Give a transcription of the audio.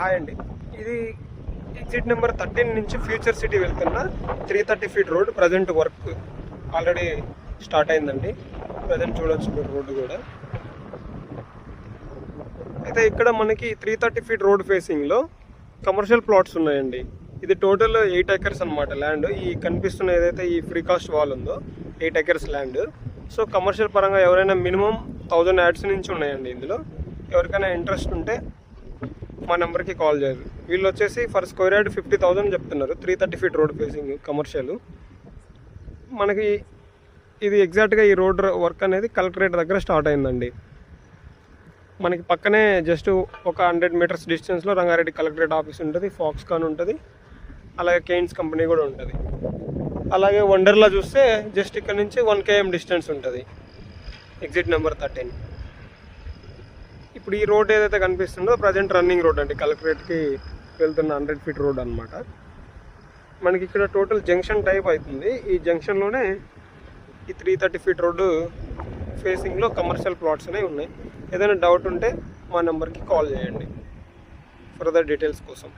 Hi అండి. ఇది exit number 13 నుంచి ఫ్యూచర్ సిటీ వెళ్తున్న 330 feet road. Present work already start అయిందండి. ప్రజెంట్ చూడొచ్చు మీరు రోడ్డు కూడా. అయితే ఇక్కడ మనకి 330 ఫీట్ రోడ్ ఫేసింగ్లో కమర్షియల్ ప్లాట్స్ ఉన్నాయండి. ఇది టోటల్ 8 ఎకర్స్ అనమాట ల్యాండ్. ఈ కనిపిస్తున్న ఏదైతే ఈ ఫ్రీ కాస్ట్ వాల్ ఉందో 8 ఎకర్స్ ల్యాండ్. సో కమర్షియల్ పరంగా ఎవరైనా మినిమం 1000 యాడ్స్ నుంచి ఉన్నాయండి ఇందులో. ఎవరికైనా ఇంట్రెస్ట్ ఉంటే మా నెంబర్కి కాల్ చేయరు. వీళ్ళు వచ్చేసి ఫర్ స్క్వేర్ యార్డ్ 50,000 చెప్తున్నారు. 330 ఫీట్ రోడ్ ఫేసింగ్ కమర్షియల్. మనకి ఇది ఎగ్జాక్ట్గా ఈ రోడ్ వర్క్ అనేది కలెక్టరేట్ దగ్గర స్టార్ట్ అయిందండి. మనకి పక్కనే జస్ట్ ఒక 100 మీటర్స్ డిస్టెన్స్లో రంగారెడ్డి కలెక్టరేట్ ఆఫీస్ ఉంటుంది, ఫాక్స్కాన్ ఉంటుంది, అలాగే కేన్స్ కంపెనీ కూడా ఉంటుంది. అలాగే వండర్లా చూస్తే జస్ట్ ఇక్కడ నుంచి 1 km డిస్టెన్స్ ఉంటుంది ఎగ్జిట్ నెంబర్ 13. ఇప్పుడు ఈ రోడ్ ఏదైతే కనిపిస్తుందో ప్రజెంట్ రన్నింగ్ రోడ్ అండి. కలెక్టరేట్కి వెళ్తున్న 100 ఫీట్ రోడ్ అనమాట. మనకి ఇక్కడ టోటల్ జంక్షన్ టైప్ అవుతుంది. ఈ జంక్షన్లోనే ఈ 330 ఫీట్ రోడ్డు ఫేసింగ్లో కమర్షియల్ ప్లాట్స్ అనేవి ఉన్నాయి. ఏదైనా డౌట్ ఉంటే మా నెంబర్కి కాల్ చేయండి ఫర్దర్ డీటెయిల్స్ కోసం.